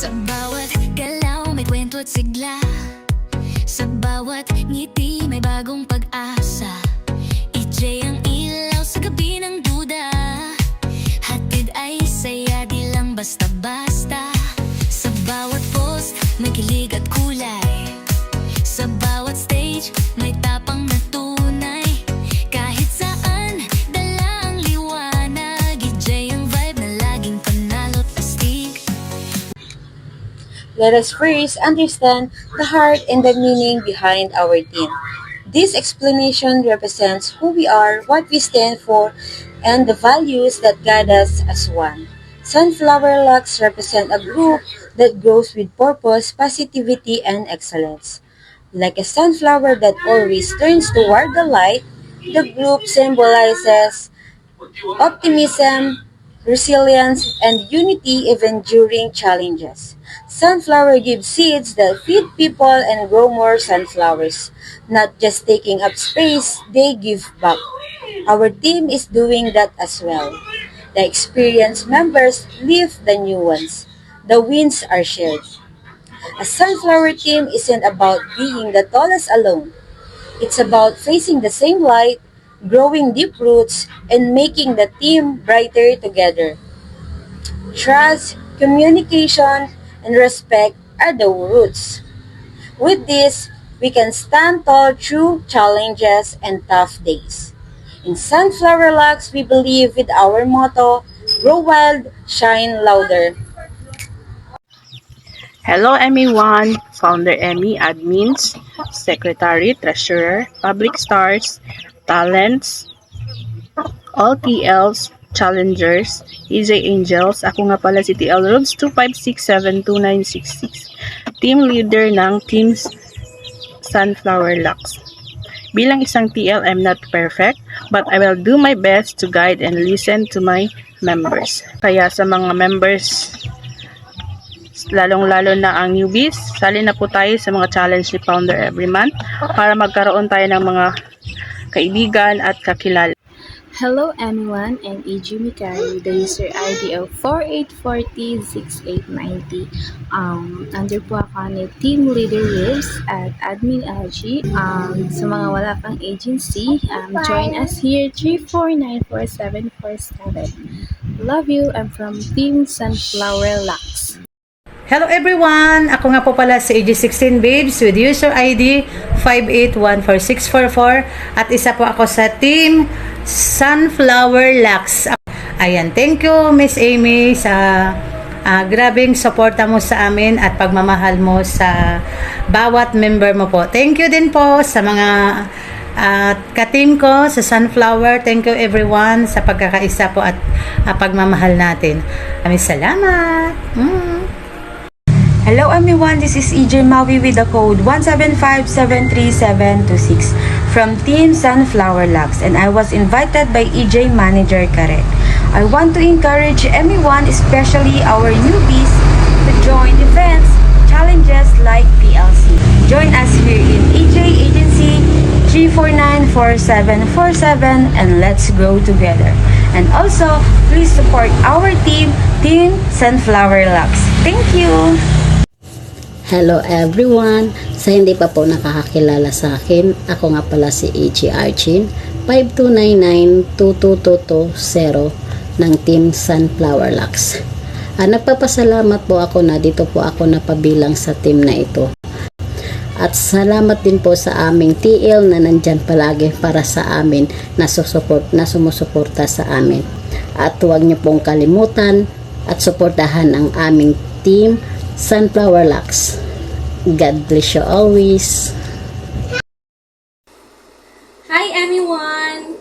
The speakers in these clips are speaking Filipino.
Sa bawat galaw may kwento at sigla, sa bawat ngiti may bagong pag-asa. EJ ang ilaw sa gabi ng duda, hatid ay saya di lang basta-basta. Sa bawat post may kilig at kulay, sa bawat stage may tapang na tunay. Kahit saan dala ang liwanag, EJ ang vibe na laging panalo't astig. Let us first understand the heart and the meaning behind our team. This explanation represents who we are, what we stand for, and the values that guide us as one. Sunflower Lux represent a group that grows with purpose, positivity, and excellence. Like a sunflower that always turns toward the light, the group symbolizes optimism, resilience, and unity even during challenges. Sunflower gives seeds that feed people and grow more sunflowers. Not just taking up space, they give back. Our team is doing that as well. The experienced members lift the new ones. The wins are shared. A sunflower team isn't about being the tallest alone. It's about facing the same light, growing deep roots, and making the team brighter together. Trust, communication, and respect are the roots. With this, we can stand tall through challenges and tough days. In Sunflower Lux, we believe with our motto, grow wild, shine louder. Hello everyone, Founder Emmy, Admins, Secretary, Treasurer, Public Stars, Talents, all TLs, Challengers, EJ Angels. Ako nga pala si TL Roads 256729666, Team Leader ng Team Sunflower Lux. Bilang isang TL, I'm not perfect, but I will do my best to guide and listen to my members. Kaya sa mga members, lalong-lalo na ang newbies, sali na po tayo sa mga challenge ni Founder every month para magkaroon tayo ng mga kaibigan at kakilala. Hello everyone, I'm EJ Mikari with the user ID of 48406890. Under po ako ni Team Leader Lives at Admin LG. Sa mga wala pang agency, join us here 3494747. Love you, I'm from Team Sunflower Lux. Hello everyone! Ako nga po pala si AG16 Babes with user ID 5814644 at isa po ako sa Team Sunflower Lux. Ayan, thank you Miss Amy sa grabing suporta mo sa amin at pagmamahal mo sa bawat member mo po. Thank you din po sa mga ka-team ko sa Sunflower. Thank you everyone sa pagkakaisa po at pagmamahal natin. Maraming salamat! Hello everyone, this is EJ Maui with the code 175-73726 from Team Sunflower Lux, and I was invited by EJ Manager Karen. I want to encourage everyone, especially our newbies, to join events, challenges like PLC. Join us here in EJ Agency 3494747 and let's grow together. And also, please support our team, Team Sunflower Lux. Thank you! Hello everyone! Sa hindi pa po nakakakilala sa akin, ako nga pala si E.G. Archin, 5299-22220 ng Team Sunflower Lux. Nagpapasalamat po ako na dito po ako napabilang sa team na ito. At salamat din po sa aming TL na nandyan palagi para sa amin na sumusuporta sa amin. At huwag niyo pong kalimutan at suportahan ang aming Team Sunflower Lux. God bless you always. Hi everyone!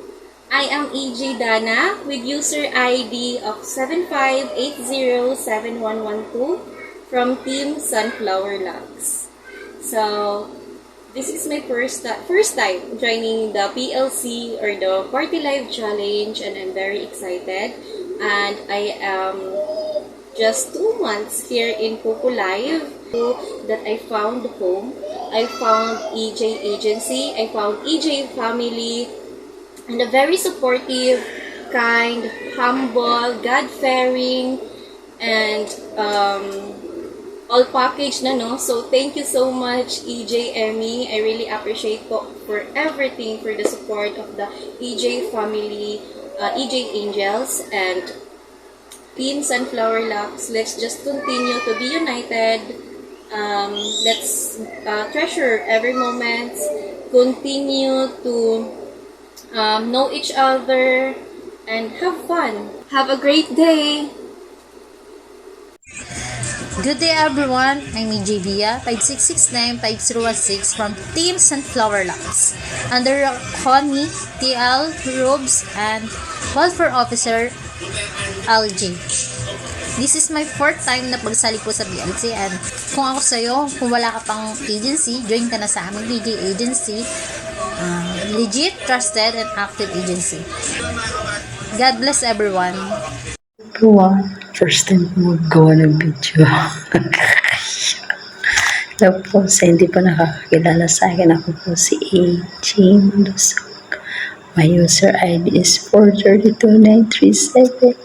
I am EJ Dana with user ID of 75807112 from Team Sunflower Lux. So, this is my first time joining the PLC or the Party Live Challenge, and I'm very excited. And I am just 2 months here in Coco Live that I found home. I found EJ Agency, I found EJ Family, and a very supportive, kind, humble, God-fearing, and all package na, no? So, thank you so much, EJ, Emmy. I really appreciate po for everything, for the support of the EJ family, EJ Angels, and Team Sunflower Lux. Let's just continue to be united. Let's treasure every moment. Continue to know each other and have fun. Have a great day! Good day everyone, I'm EJ Via, 56695016 from Team Sunflower Lux. Under Connie, TL, Robes, and Welfare Officer, LG. This is my fourth time na pagsali po sa BLC, and kung ako sa'yo, kung wala ka pang agency, join ka na sa aming DJ agency. Legit, trusted, and active agency. God bless everyone. First time ko maggawa ng video. Tapos, sa hindi pa nakakakilala sa akin, ako po si AJ Mundusok. My user ID is 432937.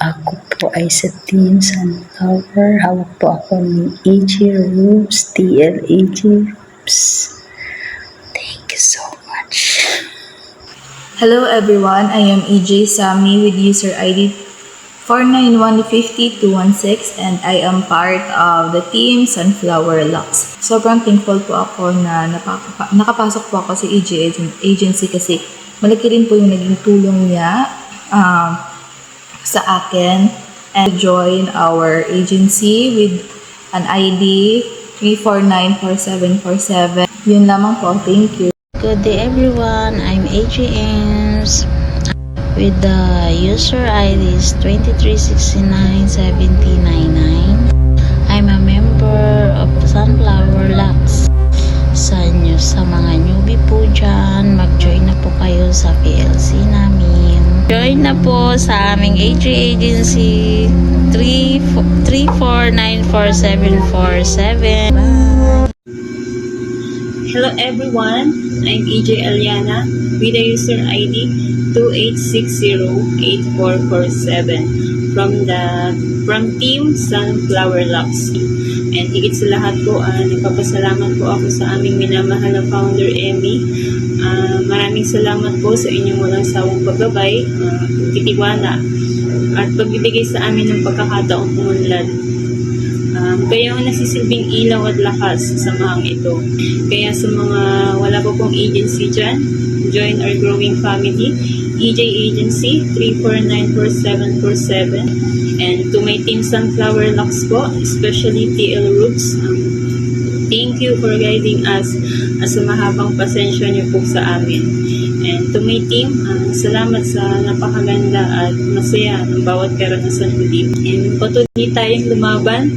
Ako po ay sa Team Sunflower. Hawak po ako ni AJ Rubes, TL AJ Rubes. Thank you so much. Hello everyone, I am EJ Sami with user ID 49150-216 and I am part of the Team Sunflower Lux. Sobrang thankful po ako na nakapasok po ako sa EJ agency kasi malaki rin po yung naging tulong niya sa akin, and join our agency with an ID 3494747. Yun lamang po, thank you. Good day everyone, I'm AJ Ames with the user ID is 23697099. I'm a member of Sunflower Lux. Sa mga newbie po dyan, mag-join na po kayo sa PLC namin. Join na po sa aming AJ agency 3494747. Bye! Hello everyone, I'm EJ Eliana with the user ID 28608447 from Team Sunflower Lux. And higit sa lahat po, nagpapasalamat po ako sa aming minamahal na founder, Emmy. Maraming salamat po sa inyong walang sawang paggabay, titiwala, at pagbibigay sa amin ng pagkakataong pumunlad. Kayo ang nagsisilbing ilaw at lakas sa samahang ito. Kaya sa mga wala pa pong agency dyan, join our growing family, EJ Agency 3494747. And to my Team Sunflower Lux po, especially TL Roots, thank you for guiding us sa mahabang pasensya niyo po sa amin. And to my team, salamat sa napakaganda at masaya ng bawat karanasan ko dito. And patuloy tayong lumaban,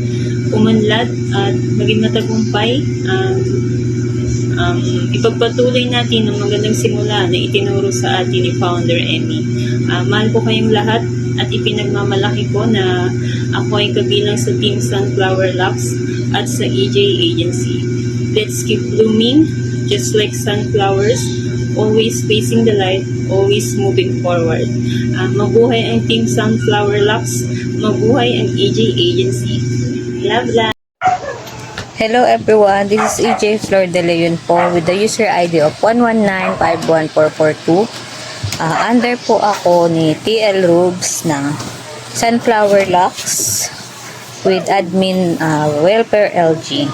umunlad at maging matagumpay. Ipagpatuloy natin ang magandang simula na itinuro sa atin ni Founder Emmy. Mahal ko kayong lahat at ipinagmamalaki ko na ako ay kabilang sa Team Sunflower Lux at sa EJ Agency. Let's keep blooming just like sunflowers, always facing the light, always moving forward. Mabuhay ang Team Sunflower Lux, mabuhay ang EJ Agency. Love, love! Hello everyone, this is EJ Flor de Leon po with the user ID of 119514442. Under po ako ni TL Rubes ng Sunflower Lux with admin Welfare LG.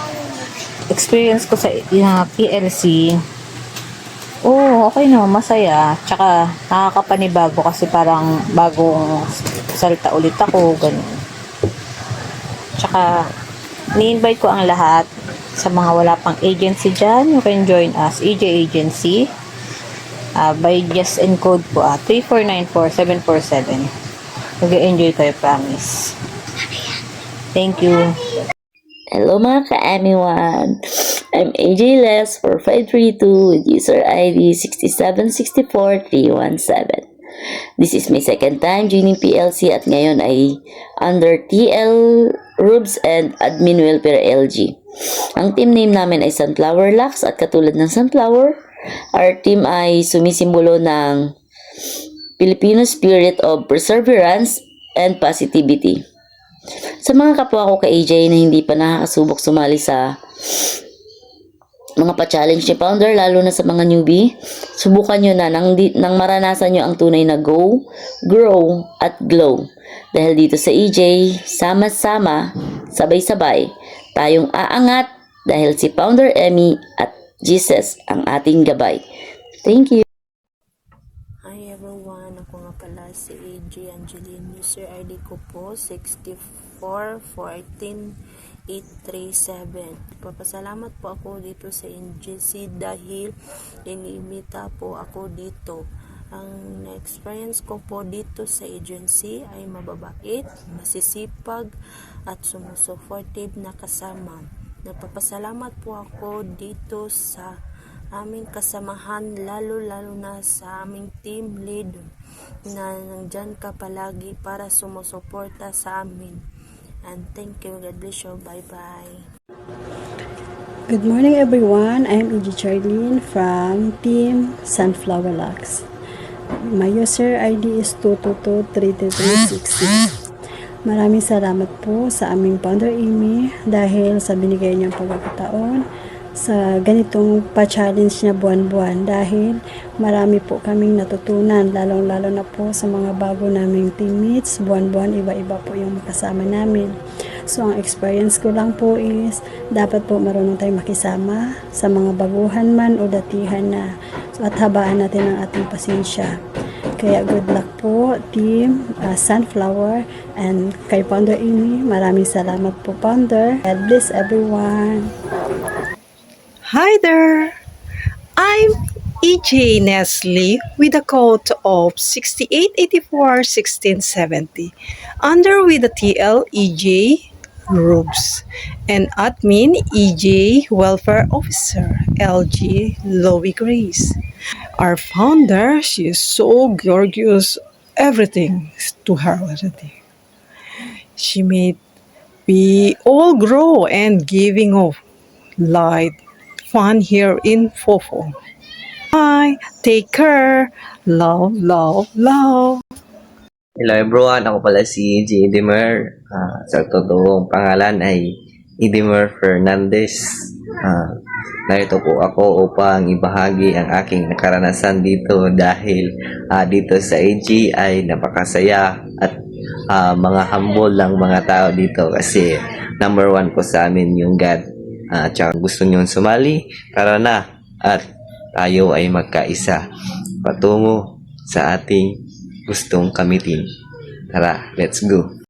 Experience ko sa PLC, okay naman, masaya. Tsaka nakakapanibago kasi parang bagong salta ulit ako, ganun. Tsaka ni-invite ko ang lahat sa mga wala pang agency dyan. You can join us, EJ Agency. By just encode po 3494747. Mag-enjoy kayo, promise. Thank you. Hello mga ka-anyone. I'm AJ Les 4532 with user ID 6764317. This is my second time joining PLC at ngayon ay under TL Rubes and Admin Welfare LG. Ang team name namin ay Sunflower Lux at katulad ng sunflower, our team ay sumisimbolo ng Filipino spirit of perseverance and positivity. Sa mga kapwa ko kay AJ na hindi pa nakakasubok sumali sa mga pa-challenge ni Founder, lalo na sa mga newbie, subukan nyo na nang maranasan nyo ang tunay na go, grow, at glow. Dahil dito sa EJ, sama-sama, sabay-sabay, tayong aangat dahil si Founder Emmy at Jesus ang ating gabay. Thank you! Hi everyone, ako nga pala si AJ Angeline. User ID ko po 6414837. Papasalamat po ako dito sa NGC dahil inimita po ako dito. Ang na-experience ko po dito sa agency ay mababait, masisipag at sumusupportive na kasama. Nagpapasalamat po ako dito sa aming kasamahan, lalo na sa aming team leader na nandyan ka palagi para sumusuporta sa amin. And thank you. God bless you. Bye-bye. Good morning everyone. I'm EJ Charlene from Team Sunflower Lux. My user ID is 222-33366. Maraming salamat po sa aming Founder Amy dahil sa binigay niyang pagkakataon sa ganitong pa-challenge niya buwan-buwan dahil marami po kaming natutunan, lalong-lalo na po sa mga bago naming teammates. Buwan-buwan, iba-iba po yung makasama namin. So, ang experience ko lang po is dapat po marunong tayong makisama sa mga baguhan man o datihan na. So, at habaan natin ang ating pasensya. Kaya good luck po, Team Sunflower, and kay Founder Amy. Maraming salamat po, Founder. God bless everyone. Hi there! I'm EJ Nestle with a code of 6884-1670 under with the TL EJ Rubes and admin EJ Welfare Officer LG Lowy Grace. Our founder, she is so gorgeous, everything to her already. She made we all grow and giving off light fun here in Fofo. Bye! Take care! Love, love, love! Hello everyone, ako pala si G. Edimer. Sa totoong pangalan ay Edimer Fernandez. Narito po ako upang ibahagi ang aking nakaranasan dito dahil dito sa AG ay napakasaya at mga humble lang mga tao dito kasi number 1 po sa amin yung God. Tsaka gusto nyo sumali, tara na at tayo ay magkaisa patungo sa ating gustong kamitin. Tara, let's go!